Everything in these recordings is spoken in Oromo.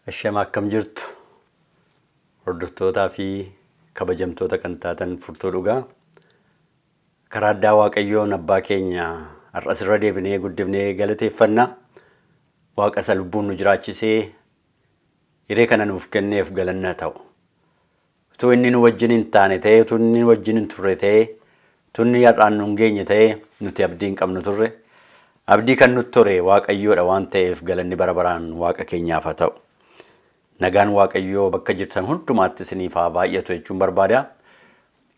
Ashama akkam jirtu hordoftootaa fi kabajamtoota kan taatan furtuu dhugaa karaa addaa Waaqayyoon abbaa keenya har'as irra deebinee guddifnee galateeffannaa. Waaqa isa lubbuun nu jiraachisee hiree kana nuuf kenneef galanna ta'u. Utuu inni nu wajjin hin taane ta'ee, utuu inni nu wajjin hin turre ta'ee, utuu inni har'aan nu hin geenye ta'ee nuti abdii hin qabnu turre. Abdii kan nutti ture Waaqayyoodha waan ta'eef galanni bara baraan Waaqa keenyaaf haa ta'u. Nagaan Waaqayyoo bakka jirtan hundumaatti isiniif haa baay'atu jechuun barbaada.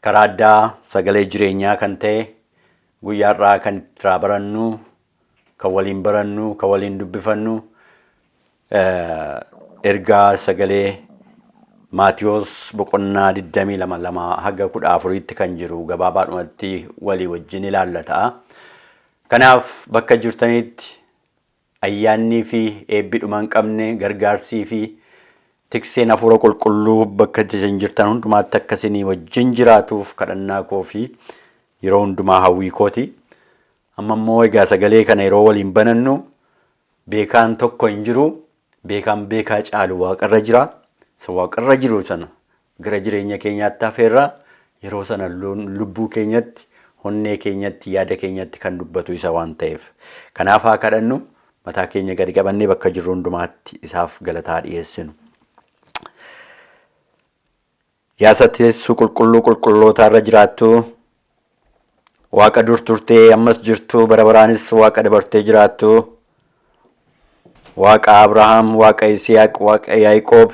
Karaa addaa sagalee jireenyaa kan ta'e guyyaa irraa kan irraa barannu, kan waliin barannu, kan waliin dubbifannu ergaa sagalee Maatiyos boqonnaa 22 haga 14tti kan jiru gabaabaadhumatti walii wajjin ilaalla ta'a. Kanaaf bakka jirtanitti ayyaannii fi eebbi dhuma hin qabne gargaarsii fi tikseen hafuura qulqulluu bakka jirtan hundumaatti akkasinii wajjin jiraatuuf kadhannaa koo fi yeroo hundumaa hawwii kooti. Amma immoo egaa sagalee kana yeroo waliin banannu beekaan tokko hin jiru. Beekaan beekaa caalu Waaqarra jira. Isa Waaqarra jiru sana gara jireenya keenyaatti hafeerra yeroo sana lubbuu keenyatti, onnee keenyatti, yaada keenyatti kan dubbatu isa waan ta'eef. Kanaaf haa kadhannu mataa keenya gadi qabannee bakka jirru hundumaatti isaaf galataa dhiyeessinu. Yaa teessoo qulqulluu qulqullootaa irra jiraattu, Waaqa dur turtee ammas jirtu, bara baraanis Waaqa dabartee jiraattu, Waaqa Abrahaam, Waaqa Yisihaaq, Waaqa Yaaqoob,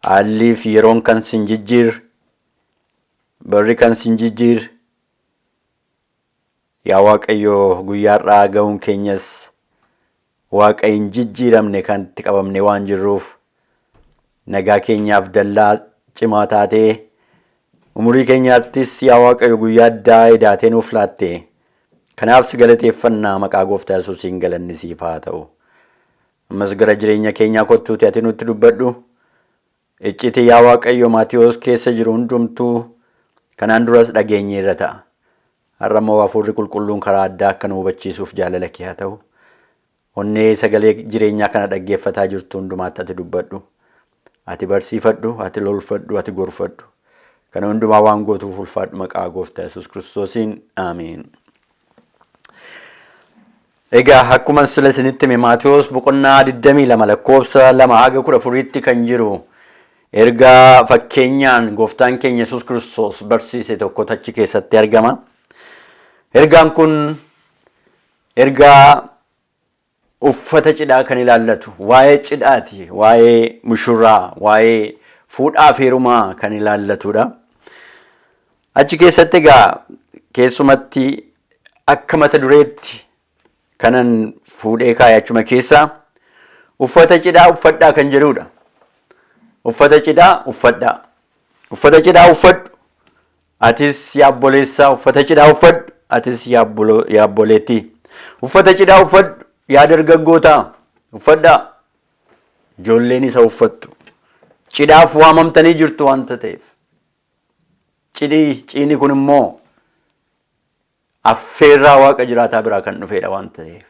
haalli fi yeroon kan sin jijjiir, barri kan sin jijjiir, yaa Waaqayyoo guyyaa har'aa ga'uun keenyas Waaqa hin jijjiiramne kan itti qabamne waan jirruuf nagaa keenyaaf dallaa cimaa taatee umurii keenyaattis yaa Waaqayyo guyyaa addaa edaatee nuuf laatte. Kanaaf si galateeffannaa maqaa Gooftaa Yesuusiin galanni siif haa ta'u. Ammas gara jireenya keenyaa kottuuti ati nutti dubbadhu. Iccitii yaa Waaqayyo Maatiyos keessa jiru hundumtuu kanaan duras dhageenye irra ta'a. Har'a immoo hafuurri qulqulluun karaa addaa akka nu hubachiisuuf jaalala kee haa ta'u. Onnee sagalee jireenyaa kana dhaggeeffataa jirtu hundumaatti ati dubbadhu. Ati barsiifadhu, ati lolfadhu, ati gorfadhu. Kana hundumaa waan gootuuf ulfaadhu maqaa Gooftaa Yesuus Kiristoosiin. Ameen. Egaa akkuma sila isinitti hime Maatiyos boqonnaa 22 lakkoofsa 2 haga 14tti kan jiru ergaa fakkeenyaan Gooftaan keenya Yesuus Kiristoos barsiise tokko achi keessatti argama. Ergaan kun ergaa uffata cidhaa kan ilaallatu, waa'ee cidhaati, waa'ee mushurraa, waa'ee fuudhaa fi heerumaa kan ilaallatudha. Achi keessatti egaa keessumatti akka mata dureetti kanan fuudhee kaayachuma keessaa uffata cidhaa uffadhaa kan jedhudha. Uffata cidhaa uffadhaa. Uffata cidhaa uffadhu. Atis yaa obboleessaa uffata cidhaa uffadhu. Atis yaa obboleettii. Uffata cidhaa uffadhu. Yaa dargaggootaa uffadhaa. Ijoolleen isa uffattu. Cidhaaf waamamtanii jirtu wanta ta'eef. Ciini kun immoo affeerraa Waaqa jiraataa biraa kan dhufedha wanta ta'eef.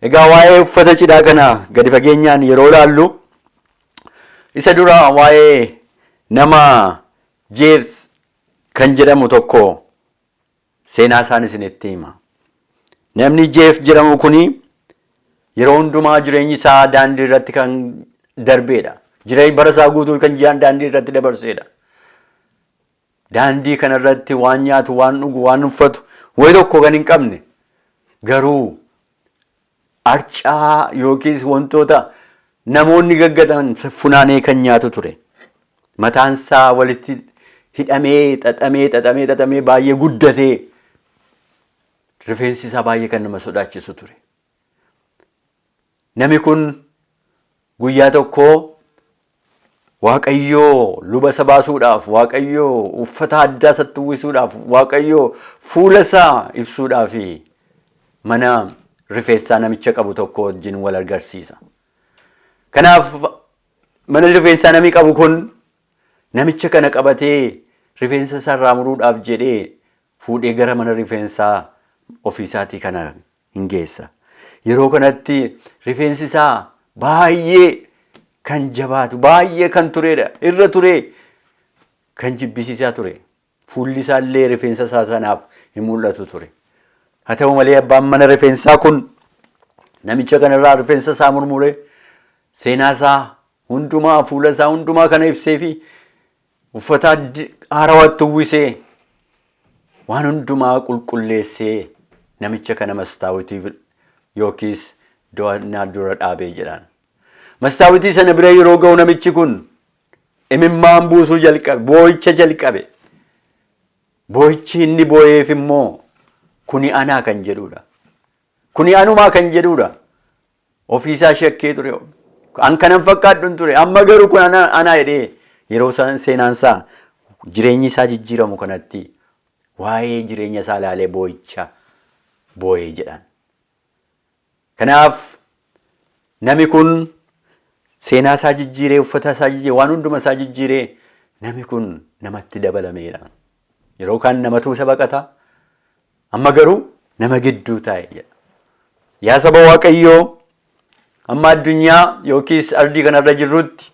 Egaa waa'ee uffata cidhaa kana gadi fageenyaan yeroo ilaallu isa dura waa'ee nama Jeefs kan jedhamu tokko seenaa isaan isinitti hima. Namni Jeef jedhamu kuni yeroo hundumaa jireenyi isaa daandii irratti kan darbedha. Jireenya bara isaa guutuu kan daandii irratti dabarsedha. Daandii kana irratti waan nyaatu, waan dhugu, waan uffatu wayi tokko kan hin qabne garuu arcaa yookiis wantoota namoonni gaggatan funaanee kan nyaatu ture. Mataan isaa walitti hidhamee xaxamee baay'ee guddatee rifeensi isaa baay'ee kan nama sodaachisu ture. Namni kun guyyaa tokko Waaqayyoo luba isa baasuudhaaf, Waaqayyoo uffata addaa isatti uwwisuudhaaf, Waaqayyoo fuula isaa ibsuudhaaf mana rifeensaa namicha qabu tokko wajjin wal agarsiisa. Kanaaf mana rifeensaa namni qabu kun namicha kana qabatee rifeensa isaa irraa muruudhaaf jedhee fuudhee gara mana rifeensaa ofiisaatii kana hin geessa. Yeroo kanatti rifeensi isaa baay'ee kan jabaatu, baay'ee kan turedha. Irra ture kan jibbisiisaa ture. Fuulli isaallee rifeensa isaa sanaaf hin mul'atu ture. Haa ta'u malee abbaan mana rifeensaa kun namicha kanarraa rifeensa isaa murmure seenaa isaa hundumaa, fuula isaa hundumaa kana ibsee fi uffata haarawatti uwwisee waan hundumaa qulqulleessee namicha kana mastaawotiif yookiis do'annaa dura dhaabee jedhaan. Mastaawotii sana bira yeroo ga'u namichi kun imimmaan buusuu jalqabe, boo'icha jalqabe. Boo'ichi inni boo'eef immoo kuni anaa kan jedhudha. Kuni anumaa kan jedhudha. Ofiisaa shakkee ture. An kanan fakkaadhuun ture. Amma garuu kun anaa jedhee yeroo seenaan isaa jireenyi isaa jijjiiramu kanatti waa'ee jireenya isaa ilaalee boo'icha boo'ee jedhan. Kanaaf namni kun seenaa isaa jijjiiree, uffata isaa jijjiiree, waan hunduma isaa jijjiiree namni kun namatti dabalameedha. Yeroo kaan namatu isa baqata, amma garuu nama gidduu taa'e jedha. Yaa saba Waaqayyoo, amma addunyaa yookiis ardii kanarra jirrutti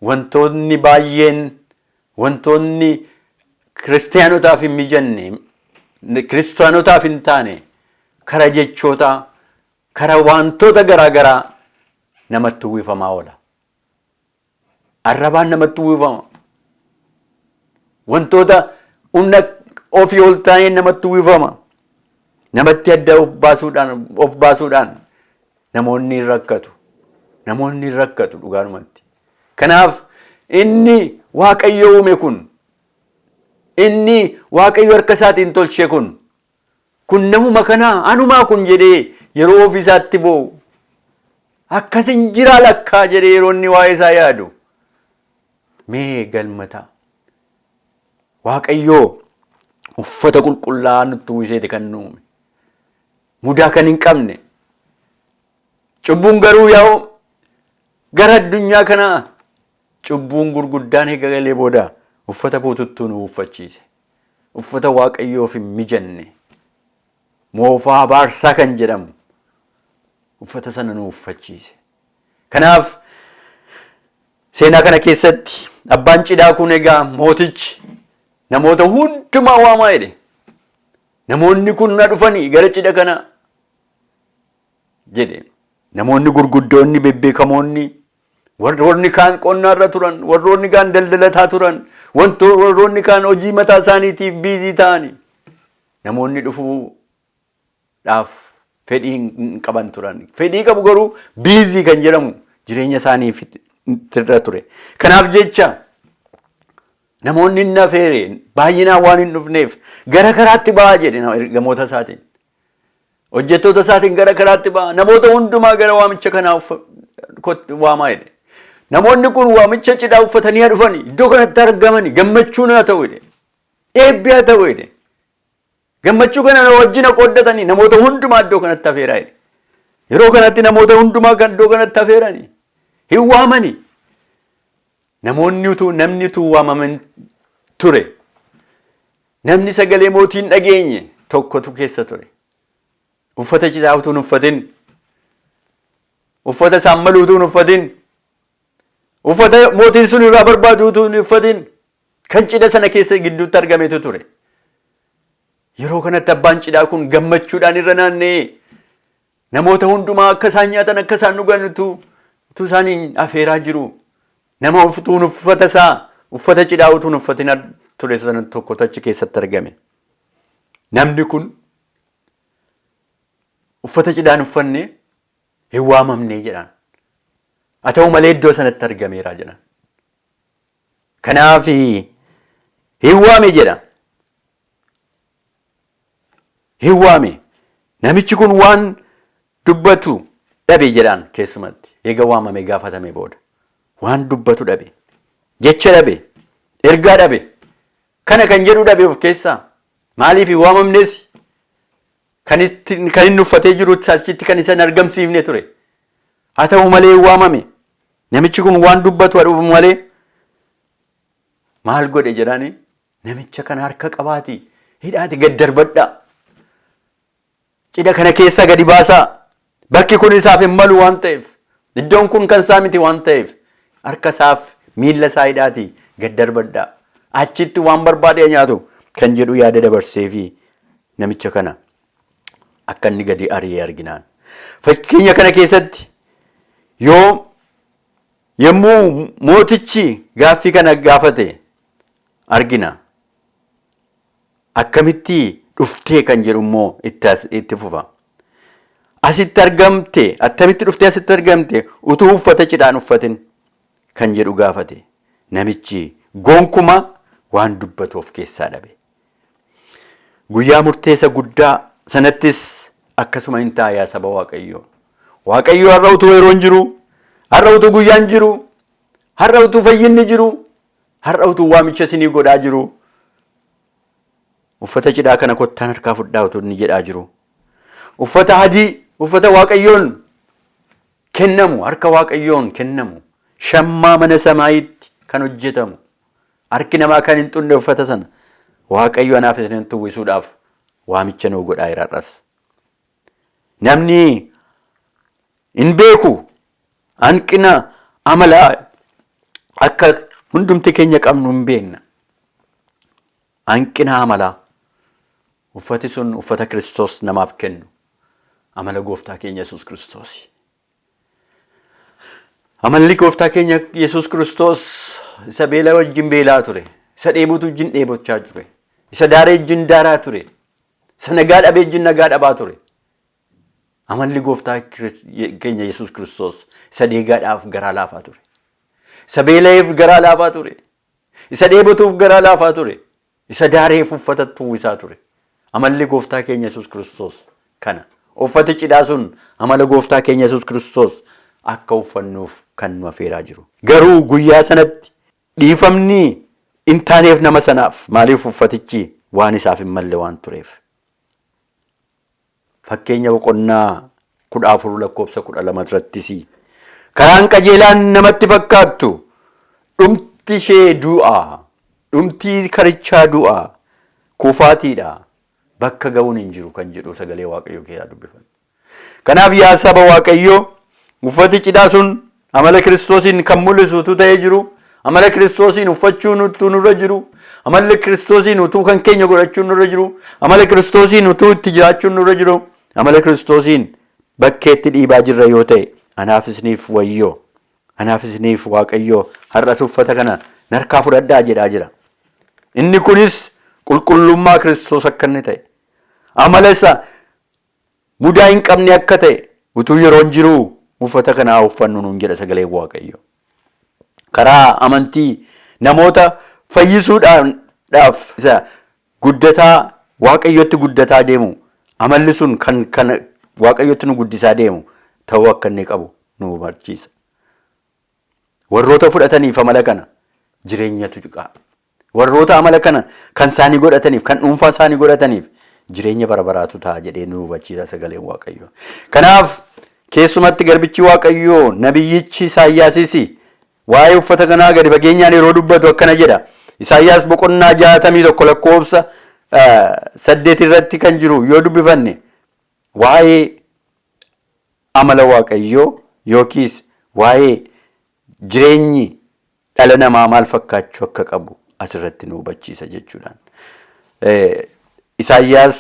wantoonni baay'een, wantoonni kiristaanotaaf hin mijanne, kiristaanotaaf hin taane, kara jechootaa, kara wantoota garaagaraa namatti uwwifamaa oola. Arrabaan namatti uwwifama. Wantoota humna ofii ol taa'een namatti uwwifama. Namatti adda of baasuudhaan namoonni hin rakkatu. Namoonni hin rakkatu dhugaadhumatti. Kanaaf inni Waaqayyo uume kun, inni Waaqayyo harka isaatiin tolche kun namuma kanaa anumaa kun jedhee yeroo ofiisaatti boo'u. Akkasin jira lakkaa jedhee yeroo inni waa'ee isaa yaadu. Mee galmata. Waaqayyoo uffata qulqullaa'aa nutti uwwiseeti kan nu uume. Mudaa kan hin qabne. Cubbuun garuu yaa'u gara addunyaa kanaa cubbuun gurguddaan eega galee booda uffata buututtuu nu uffachiise. Uffata Waaqayyoof hin mijanne. Moofaa baarsaa kan jedhamu. Uffata sana nu uffachiise. Kanaaf seenaa kana keessatti abbaan cidhaa kun egaa mootichi namoota hundumaa waamaa jedhe. Namoonni kun na dhufanii gara cidha kana jedhe. Namoonni gurguddoonni bebbeekamoonni, warroonni kaan qonnaarra turan, warroonni kaan daldalataa turan, warroonni kaan hojii mataa isaaniitiif biizii ta'anii namoonni dhufuudhaaf fedhii hin qaban turan. Fedhii qabu garuu biizii kan jedhamu jireenya isaaniif irra ture. Kanaaf jecha namoonni hin affeere baay'inaan waan hin dhufneef gara karaatti ba'aa jedhe ergamoota isaatiin. Hojjettoota isaatiin gara karaatti ba'aa. Namoota hundumaa gara waamicha kanaa waamaa jedhe. Namoonni kun waamicha cidhaa uffatanii haa dhufanii iddoo kanatti argamanii gammachuun haa ta'u jedhe. Eebbi haa ta'u jedhe. Gammachuu kana wajjin qooddatanii namoota hundumaa iddoo kanatti affeeraa jedhe. Yeroo kanatti namoota hundumaa kan iddoo kanatti affeeranii hin waamanii. Namni utuu waamaman ture. Namni sagalee mootiin dhageenye tokkotu keessa ture. Uffata cidhaa utuu hin uffatin. Uffata saammaluu utuu hin uffatin. Uffata mootiin sun irraa barbaadu utuu hin uffatin. Kan cidha sana keessa gidduutti argametu ture. Yeroo kanatti abbaan cidhaa kun gammachuudhaan irra naanna'ee namoota hundumaa akka isaan nyaatan, akka isaan dhugan utuu isaanii affeeraa jiru. Nama utuun uffata cidhaa utuun uffatin ture sana tokkotu achi keessatti argame. Namni kun uffata cidhaan uffanne hin waamamne jedhan. Haa ta'u malee iddoo sanatti argameera jedhan. Kanaaf hin waame jedha. Hin waame. Namichi kun waan dubbatu dhabe jedhaan keessumatti. Eega waamame gaafatame booda. Waan dubbatu dhabe. Jecha dhabe. Ergaa dhabe. Kana kan jedhu dhabe of keessaa. Maaliif hin waamamnes? Kan inni uffatee jiru achitti kan isa hin argamsiifne ture. Haa ta'u malee hin waamame. Namichi kun waan dubbatu dhabu malee maal godhe jedhaani? Namicha kana harka qabaati. Hidhaati gad darbadhaa. Cidha kana keessa gadi baasaa. Bakki kun isaaf hin malu waan ta'eef Iddoon kun kan isaa miti waan ta'eef harka isaaf miilla isaa hidhaatii gad darbadhaa. Achitti waan barbaade nyaatu kan jedhu yaada dabarsee fi namicha kana akka inni gadi ari'ee arginaan. Fakkeenya kana keessatti yommuu mootichi gaaffii kana gaafate argina. Akkamitti dhuftee kan jedhu immoo itti fufa. Asitti argamte attamitti dhuftee asitti argamte utuu uffata cidhaan uffatin kan jedhu gaafate. Namichi gonkumaa waan dubbatu of keessaa dhabe. Guyyaa murteessa guddaa sanattis akkasuma hin ta'a yaa saba Waaqayyoo. Waaqayyoo har'a utuu yeroon jiru, har'a utuu guyyaan jiru, har'a utuu fayyinni jiru, har'a utuu waamicha isinii godhaa jiru. Uffata cidhaa kana kottaan harkaa fudhaa utuu inni jedhaa jiru. Uffata adii, uffata Waaqayyoon kennamu, harka Waaqayyoon kennamu, shammaa mana samaayitti kan hojjetamu, harki namaa kan hin xunne uffata sana Waaqayyo anaaf isin tuwwisuudhaaf waamicha nuu godhaa jiraadhas. Namni hin beeku hanqina amalaa akka hundumti keenya qabnu hin beekna. Hanqina amalaa uffati sun uffata Kiristoos namaaf kennu amala gooftaa keenya Yesuus Kiristoos. Amalli gooftaa keenya Yesuus Kiristoos isa beela wajjin beelaa ture, isa dheebutu wajjin dheebochaa ture, isa daaree wajjin daaraa ture, isa nagaa dhabee wajjin nagaa dhabaa ture. Amalli gooftaa keenya Yesuus Kiristoos isa deegaadhaaf garaa laafaa ture, isa beela'eef garaa laafaa ture, isa dheebotuuf garaa laafaa ture, isa daareef uffata uwwisaa ture. Amalli gooftaa keenya Yesuus Kiristoos kana. Uffati cidhaa sun amala gooftaa keenya Yesuus Kiristoos akka uffannuuf kan nu afeeraa jiru. Garuu guyyaa sanatti dhiifamni hin taaneef nama sanaaf maaliif uffatichi waan isaaf hin malle waan tureef. Fakkeenya boqonnaa 14:12 irrattis karaan qajeelaan namatti fakkaattu dhumti ishee du'aa, dhumtii karichaa du'aa, kufaatiidha, bakka ga'uun hin jiru kan jedhu sagalee Waaqayyoo keessaa dubbifama. Kanaaf yaa saba Waaqayyoo uffati cidhaa sun amala Kiristoosiin kan mul'isu utuu ta'ee jiru, amala Kiristoosiin uffachuun utuu nurra jiru, amala Kiristoosiin utuu kan keenya godhachuun nurra jiru, amala Kiristoosiin utuu itti jiraachuun nurra jiru, amala Kiristoosiin bakkeetti dhiibaa jirra yoo ta'e anaaf isiniif wayyoo, anaaf isiniif Waaqayyoo har'as uffata kana narkaa fudhadhaa jedhaa jira. Inni kunis qulqullummaa Kiristoos akka inni ta'e, amala isa mudaa hin qabne akka ta'e utuu yeroon jiru uffata kana uffannu nuun jedha sagalee Waaqayyoo. Karaa amantii namoota fayyisuudhaaf isa guddataa Waaqayyotti guddataa deemu, amalli sun kan Waaqayyotti nu guddisaa deemu ta'uu akka inni qabu nu barsiisa. Warroota fudhataniif amala kana jireenyatu qaba. Warroota amala kana kan isaanii godhataniif, kan dhuunfaa isaanii godhataniif jireenya barabaraatu ta'a jedhee nu hubachiisa sagaleen Waaqayyoo. Kanaaf keessumatti garbichi Waaqayyoo nabiyyichi Isaayyaasis waa'ee uffata kanaa gadi fageenyaan yeroo dubbatu akkana jedha. Isaayyaas boqonnaa 61 lakkoofsa 8 irratti kan jiru yoo dubbifanne waa'ee amala Waaqayyoo yookiis waa'ee jireenyi dhala namaa maal fakkaachuu akka qabu asirratti nu hubachiisa jechuudhaan. Isaayyaas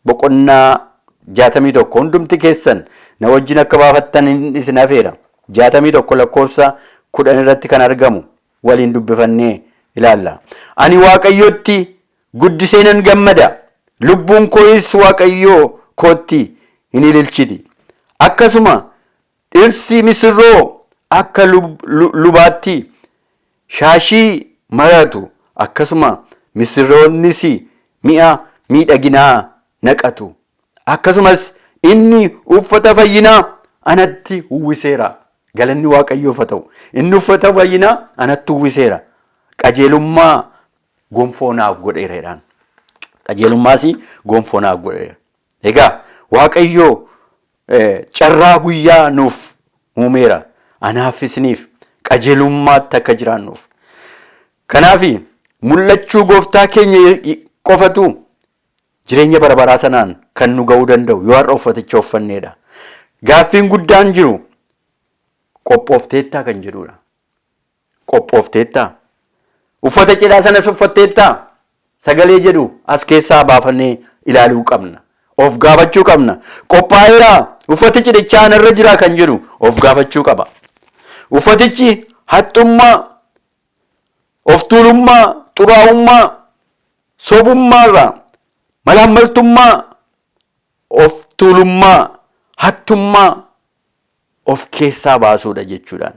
boqonnaa 61 hundumti keessan na wajjin akka baafattan isin afeera. 61 lakkoofsa 10 irratti kan argamu waliin dubbifannee ilaalla. Ani Waaqayyootti guddisee nan gammada, lubbuun koo'is Waaqayyoo kootti hin ililchiti. Akkasuma dhirsi misirroo akka lubaatti shaashii maratu, akkasuma misirroonnis mi'a miidhaginaa naqatu. Akkasumas inni uffata fayyinaa anatti uwwiseera. Galanni Waaqayyoof haa ta'u. Inni uffata fayyinaa anatti uwwiseera. Qajeelummaa gonfoo naaf godheeradhaan. Qajeelummaas gonfoo naaf godheera. Egaa Waaqayyoo carraa guyyaa nuuf uumeera. Anaaf isiniif qajeelummaatti akka jiraannuuf. Kanaaf mul'achuu gooftaa keenya qofatu jireenya barabaraa sanaan kan nu ga'uu danda'u yoo har'a uffaticha uffanneedha. Gaaffiin guddaan jiru qophoofteettaa kan jedhudha. Qophoofteettaa. Uffata cidhaa sanas uffatteettaa. Sagalee jedhu as keessaa baafannee ilaaluu qabna. Of gaafachuu qabna. Qophaa'eeraa uffati cidhichaa irra jira kan jedhu of gaafachuu qaba. Uffatichi haxxummaa, of tuulummaa, xuraa'ummaa, sobummaarraa, malaammaltummaa, of tuulummaa, haxxummaa of keessaa baasuudha jechuudhaan.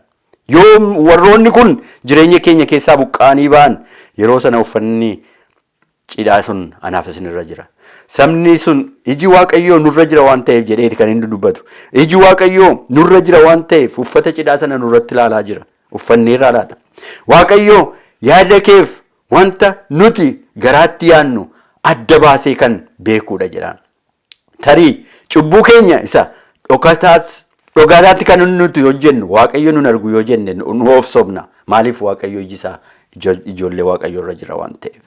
Yoo warroonni kun jireenya keenya keessaa buqqaanii ba'an yeroo sana uffanni cidhaa sun anaaf isinirra jira. Sabni sun iji Waaqayyoo nurra jira waan ta'eef jedheeti kan inni dubbatu. Iji Waaqayyoo nurra jira waan ta'eef uffata cidhaa sana nurratti ilaalaa jira. Uffannee irraa laata. Waaqayyoo yaada keef wanta nuti garaatti yaannu adda baasee kan beekuudha jedhaan. Tarii cubbuu keenya isa dhokataatti kan nuti hojjennu Waaqayyo nun argu yoo jenne nu of sobna. Maaliif Waaqayyo iji isaa ijoollee Waaqayyoo irra jira waan ta'eef.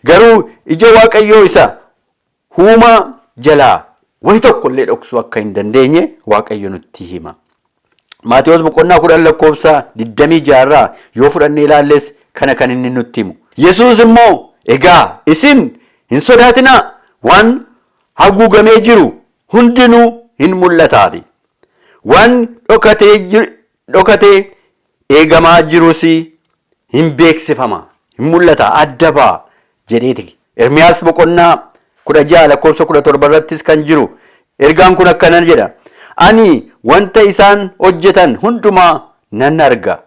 Garuu ija Waaqayyoo isa huumaa jalaa wayi tokkollee dhoksuu akka hin dandeenye Waaqayyo nutti hima. Maatewos boqonnaa 10 lakkoofsa 26 yoo fudhannee ilaalles kana kan inni nutti himu. Yesuus immoo egaa isin hin sodaatinaa waan haguugamee jiru hundinuu hin mul'ataati. Waan dhokatee eegamaa jirus hin beeksifama, hin mul'ata, adda ba'a jedheeti. Ermiyaas boqonnaa 16 lakkoofsa 17 irrattis kan jiru ergaan kun akkana jedha. Ani wanta isaan hojjetan hundumaa nan arga.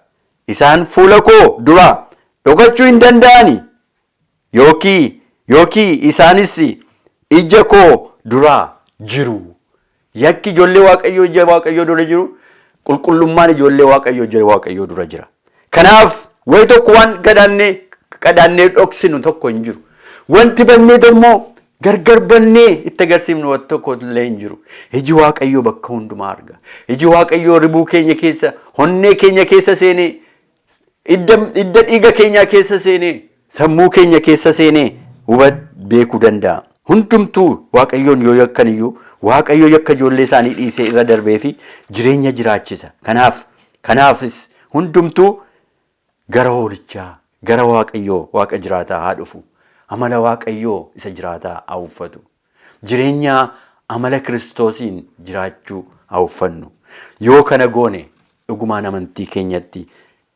Isaan fuula koo dura dhokachuu hin danda'ani. Yookiin isaanis ija koo dura jiru. Yakki ijoollee Waaqayyoo ija Waaqayyoo dura jiru. Qulqullummaan ijoollee Waaqayyoo ija Waaqayyoo dura jira. Kanaaf wayi tokko waan qadaannee dhoksinu tokko hin jiru. Wanti bannee immoo gargar bannee itti agarsiifnu waan tokko illee hin jiru. Iji Waaqayyoo bakka hundumaa arga. Iji Waaqayyoo ribuu keenya keessa, onnee keenya keessa seenee, hidda dhiiga keenyaa keessa seenee, sammuu keenya keessa seenee beekuu danda'a. Hundumtuu Waaqayyoon yoo yakkan iyyuu Waaqayyoo yakka ijoollee isaanii dhiisee irra darbee fi jireenya jiraachisa. Kanaafis hundumtuu gara hoolichaa, gara Waaqayyoo Waaqa jiraataa haa dhufu. Amala Waaqayyoo isa jiraataa haa uffatu. Jireenya amala Kiristoosiin jiraachuu haa uffannu. Yoo kana goone dhugumaan amantii keenyatti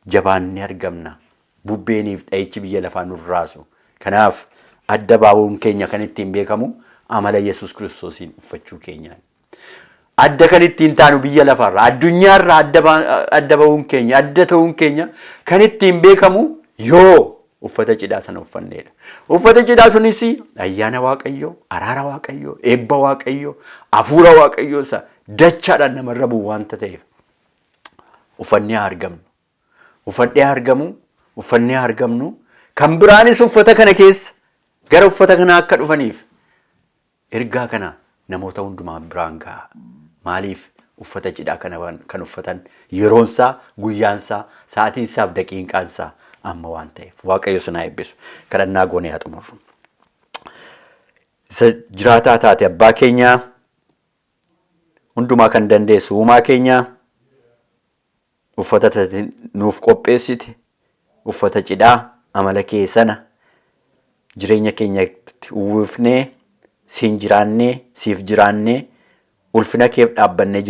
jabaannee argamna. Bubbeeniif dha'ichi biyya lafaa nurraasu. Kanaaf adda baawuun keenya kan ittiin beekamu amala Yesuus Kiristoosiin uffachuu keenyaan. Adda kan ittiin taanu biyya lafaarraa, addunyaarraa adda baawuun keenya, adda ta'uun keenya kan ittiin beekamu yoo uffata cidhaa sana uffanneedha. Uffata cidhaa sunis ayyaana Waaqayyoo, araara Waaqayyoo, eebba Waaqayyoo, hafuura Waaqayyoo isa dachaadhaan namarra bu'u waanta ta'eef uffannee argamnu. Uffannee argamnu. Kan biraanis uffata kana keessa gara uffata kana akka dhufaniif ergaa kana namoota hundumaa biraan ga'a. Maaliif uffata cidhaa kana kan uffatan yeroonsaa, guyyaansaa, sa'aatiinsaaf daqiiqaansaa amma waan ta'eef Waaqayyo sinaa eebbisu. Kadhannaa goonee haa xumurru. Isa jiraataa taate abbaa keenyaa hundumaa kan dandeessu uumaa keenyaa uffata nuuf qopheessite uffata cidhaa amala kee sana jireenya keenyatti uwwifnee siin jiraannee siif jiraannee ulfina keef dhaabbannee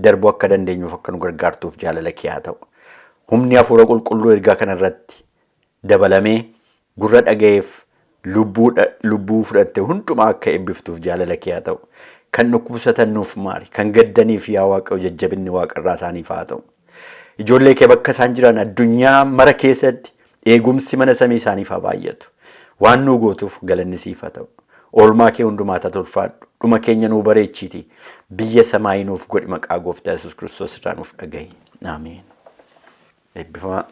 darbuu akka dandeenyuuf akka nu gargaartuuf jaalala kee haa ta'u. Humni hafuura qulqulluu ergaa kanarratti dabalamee gurra dhaga'eef lubbuu fudhatte hundumaa akka eebbiftuuf jaalala kee haa ta'u. Kan dhukkubsatan nuuf maari, kan gaddaniif yaa Waaqayyo jajjabinni Waaqarraa isaaniif haa ta'u. Ijoollee kee bakka isaan jiran addunyaa mara keessatti eegumsi mana samii isaaniif haa baay'atu. Waan nu gootuuf galanni siif haa ta'u. Oolmaa kee hundumaa ulfaadhu. Dhuma keenya nuu bareechiti. Biyya samaayii nuuf godhi maqaa Gooftaa Yesuus Kiristoos irraa nuuf dhagahi. Ameen. Eebbifamaa.